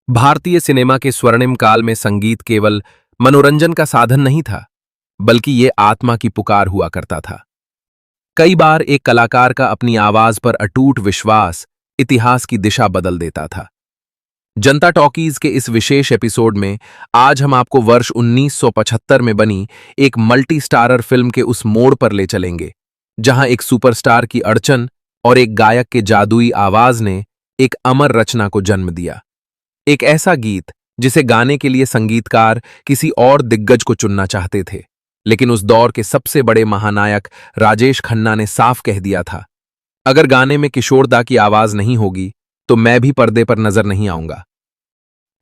भारतीय सिनेमा के स्वर्णिम काल में संगीत केवल मनोरंजन का साधन नहीं था, बल्कि ये आत्मा की पुकार हुआ करता था। कई बार एक कलाकार का अपनी आवाज पर अटूट विश्वास इतिहास की दिशा बदल देता था। जनता टॉकीज के इस विशेष एपिसोड में आज हम आपको वर्ष 1975 में बनी एक मल्टी स्टारर फिल्म के उस मोड़ पर ले चलेंगे, जहां एक सुपरस्टार की अड़चन और एक गायक के जादुई आवाज ने एक अमर रचना को जन्म दिया। एक ऐसा गीत जिसे गाने के लिए संगीतकार किसी और दिग्गज को चुनना चाहते थे, लेकिन उस दौर के सबसे बड़े महानायक राजेश खन्ना ने साफ कह दिया था, अगर गाने में किशोर दा की आवाज नहीं होगी तो मैं भी पर्दे पर नजर नहीं आऊंगा।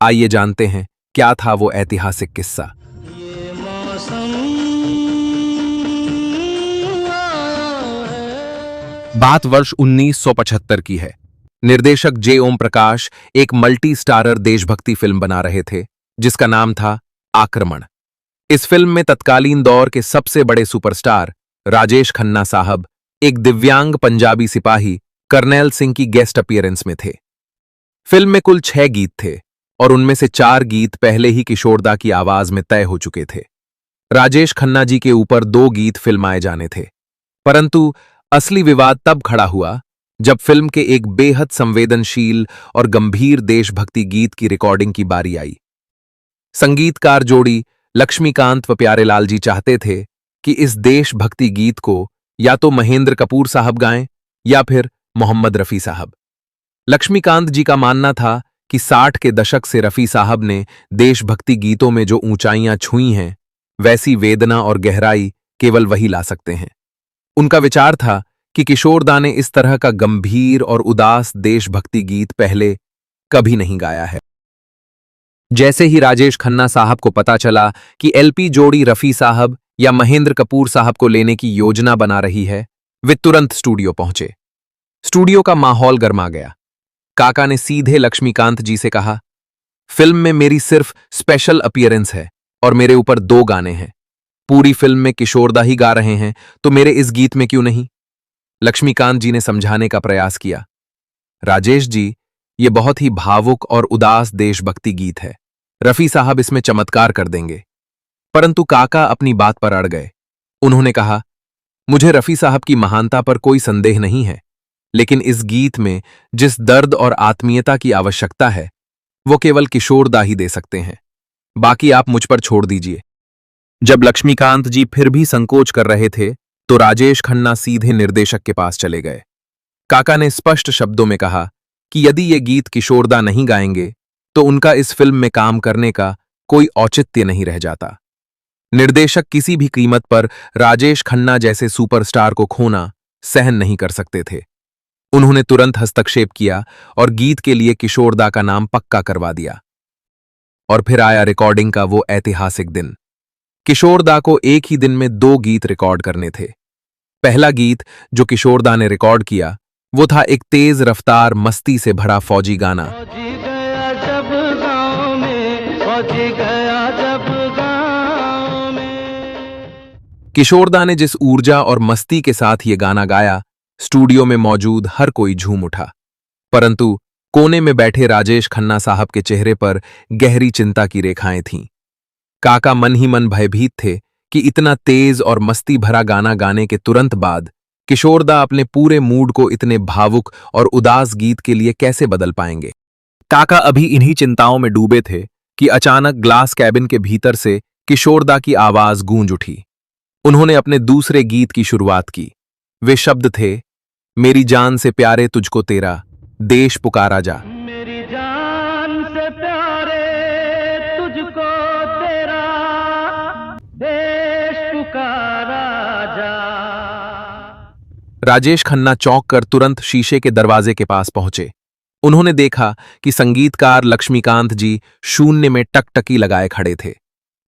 आइए जानते हैं क्या था वो ऐतिहासिक किस्सा। ये मौसम आया है। बात वर्ष 1975 की है। निर्देशक जे ओम प्रकाश एक मल्टी स्टारर देशभक्ति फिल्म बना रहे थे, जिसका नाम था आक्रमण। इस फिल्म में तत्कालीन दौर के सबसे बड़े सुपरस्टार राजेश खन्ना साहब एक दिव्यांग पंजाबी सिपाही कर्नैल सिंह की गेस्ट अपीयरेंस में थे। फिल्म में कुल 6 गीत थे और उनमें से 4 गीत पहले ही किशोरदा की आवाज में तय हो चुके थे। राजेश खन्ना जी के ऊपर 2 गीत फिल्माए जाने थे, परंतु असली विवाद तब खड़ा हुआ जब फिल्म के एक बेहद संवेदनशील और गंभीर देशभक्ति गीत की रिकॉर्डिंग की बारी आई। संगीतकार जोड़ी लक्ष्मीकांत व प्यारेलाल जी चाहते थे कि इस देशभक्ति गीत को या तो महेंद्र कपूर साहब गाएं या फिर मोहम्मद रफी साहब। लक्ष्मीकांत जी का मानना था कि 60 के दशक से रफी साहब ने देशभक्ति गीतों में जो ऊंचाइयां छुई हैं, वैसी वेदना और गहराई केवल वही ला सकते हैं। उनका विचार था कि किशोरदा ने इस तरह का गंभीर और उदास देशभक्ति गीत पहले कभी नहीं गाया है। जैसे ही राजेश खन्ना साहब को पता चला कि एलपी जोड़ी रफी साहब या महेंद्र कपूर साहब को लेने की योजना बना रही है, वे तुरंत स्टूडियो पहुंचे। स्टूडियो का माहौल गर्मा गया। काका ने सीधे लक्ष्मीकांत जी से कहा, फिल्म में मेरी सिर्फ स्पेशल अपीयरेंस है और मेरे ऊपर 2 गाने हैं। पूरी फिल्म में किशोरदा ही गा रहे हैं, तो मेरे इस गीत में क्यों नहीं? लक्ष्मीकांत जी ने समझाने का प्रयास किया, राजेश जी, ये बहुत ही भावुक और उदास देशभक्ति गीत है। रफी साहब इसमें चमत्कार कर देंगे। परंतु काका अपनी बात पर अड़ गए। उन्होंने कहा, मुझे रफी साहब की महानता पर कोई संदेह नहीं है, लेकिन इस गीत में जिस दर्द और आत्मीयता की आवश्यकता है, वो केवल किशोरदा ही दे सकते हैं। बाकी आप मुझ पर छोड़ दीजिए। जब लक्ष्मीकांत जी फिर भी संकोच कर रहे थे, तो राजेश खन्ना सीधे निर्देशक के पास चले गए। काका ने स्पष्ट शब्दों में कहा कि यदि ये गीत किशोरदा नहीं गाएंगे तो उनका इस फिल्म में काम करने का कोई औचित्य नहीं रह जाता। निर्देशक किसी भी कीमत पर राजेश खन्ना जैसे सुपरस्टार को खोना सहन नहीं कर सकते थे। उन्होंने तुरंत हस्तक्षेप किया और गीत के लिए किशोरदा का नाम पक्का करवा दिया। और फिर आया रिकॉर्डिंग का वो ऐतिहासिक दिन। किशोरदा को एक ही दिन में 2 गीत रिकॉर्ड करने थे। पहला गीत जो किशोरदा ने रिकॉर्ड किया वो था एक तेज रफ्तार मस्ती से भरा फौजी गाना। फौजी गया जब गाँव में, फौजी गया जब गाँव में। किशोरदा ने जिस ऊर्जा और मस्ती के साथ ये गाना गाया, स्टूडियो में मौजूद हर कोई झूम उठा। परंतु कोने में बैठे राजेश खन्ना साहब के चेहरे पर गहरी चिंता की रेखाएं थीं। काका मन ही मन भयभीत थे कि इतना तेज और मस्ती भरा गाना गाने के तुरंत बाद किशोरदा अपने पूरे मूड को इतने भावुक और उदास गीत के लिए कैसे बदल पाएंगे। काका अभी इन्हीं चिंताओं में डूबे थे कि अचानक ग्लास कैबिन के भीतर से किशोरदा की आवाज गूंज उठी। उन्होंने अपने दूसरे गीत की शुरुआत की। वे शब्द थे, मेरी जान से प्यारे तुझको तेरा देश पुकारा जा। मेरी जान से प्यारे तुझको तेरा देश पुकारा जा। राजेश खन्ना चौंक कर तुरंत शीशे के दरवाजे के पास पहुंचे। उन्होंने देखा कि संगीतकार लक्ष्मीकांत जी शून्य में टकटकी लगाए खड़े थे,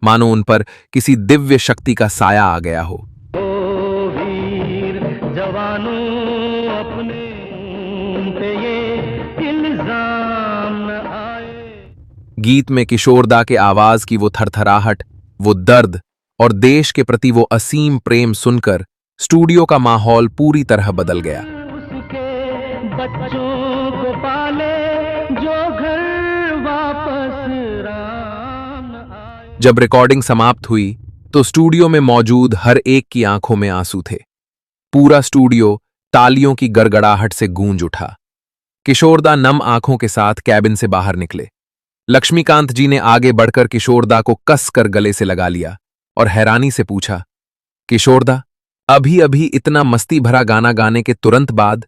मानो उन पर किसी दिव्य शक्ति का साया आ गया हो। ओ वीर जवानों, अपने पे ये इल्जाम न आए। गीत में किशोरदा के आवाज की वो थरथराहट, वो दर्द और देश के प्रति वो असीम प्रेम सुनकर स्टूडियो का माहौल पूरी तरह बदल गया। उसके बच्चों को पाले जो घर वापस जब रिकॉर्डिंग समाप्त हुई तो स्टूडियो में मौजूद हर एक की आंखों में आंसू थे। पूरा स्टूडियो तालियों की गड़गड़ाहट से गूंज उठा। किशोरदा नम आंखों के साथ कैबिन से बाहर निकले। लक्ष्मीकांत जी ने आगे बढ़कर किशोरदा को कस कर गले से लगा लिया और हैरानी से पूछा, किशोरदा, अभी अभी इतना मस्ती भरा गाना गाने के तुरंत बाद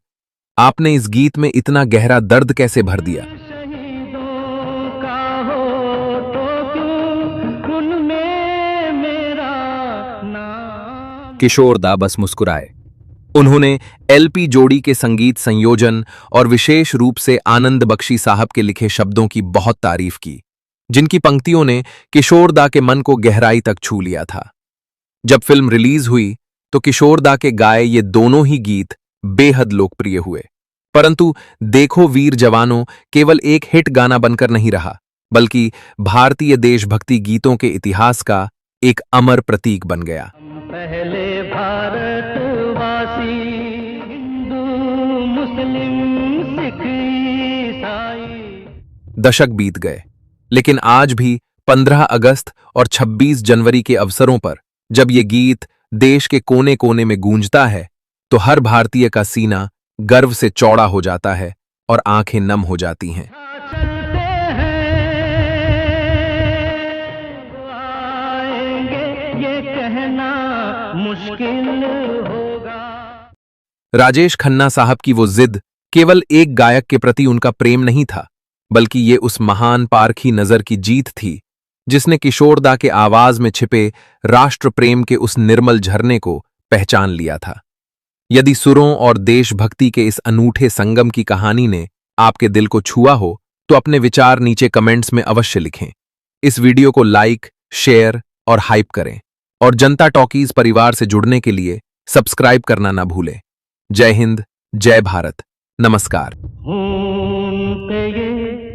आपने इस गीत में इतना गहरा दर्द कैसे भर दिया? शहीदों का हो तो क्यों उनमें मेरा नाम। किशोरदा बस मुस्कुराए। उन्होंने एलपी जोड़ी के संगीत संयोजन और विशेष रूप से आनंद बख्शी साहब के लिखे शब्दों की बहुत तारीफ की, जिनकी पंक्तियों ने किशोरदा के मन को गहराई तक छू लिया था। जब फिल्म रिलीज हुई तो किशोरदा के गाए ये दोनों ही गीत बेहद लोकप्रिय हुए। परंतु देखो वीर जवानों केवल एक हिट गाना बनकर नहीं रहा, बल्कि भारतीय देशभक्ति गीतों के इतिहास का एक अमर प्रतीक बन गया। पहले भारतवासी, हिंदू मुस्लिम सिख ईसाई। दशक बीत गए, लेकिन आज भी 15 अगस्त और 26 जनवरी के अवसरों पर जब ये गीत देश के कोने कोने में गूंजता है तो हर भारतीय का सीना गर्व से चौड़ा हो जाता है और आंखें नम हो जाती हैं। चलते हैं वो आएंगे, ये कहना मुश्किल होगा। राजेश खन्ना साहब की वो जिद केवल एक गायक के प्रति उनका प्रेम नहीं था, बल्कि ये उस महान पारखी नजर की जीत थी जिसने किशोरदा के आवाज में छिपे राष्ट्र प्रेम के उस निर्मल झरने को पहचान लिया था। यदि सुरों और देशभक्ति के इस अनूठे संगम की कहानी ने आपके दिल को छुआ हो तो अपने विचार नीचे कमेंट्स में अवश्य लिखें। इस वीडियो को लाइक, शेयर और हाइप करें और जनता टॉकीज परिवार से जुड़ने के लिए सब्सक्राइब करना ना भूलें। जय हिंद, जय भारत, नमस्कार। खून पे ये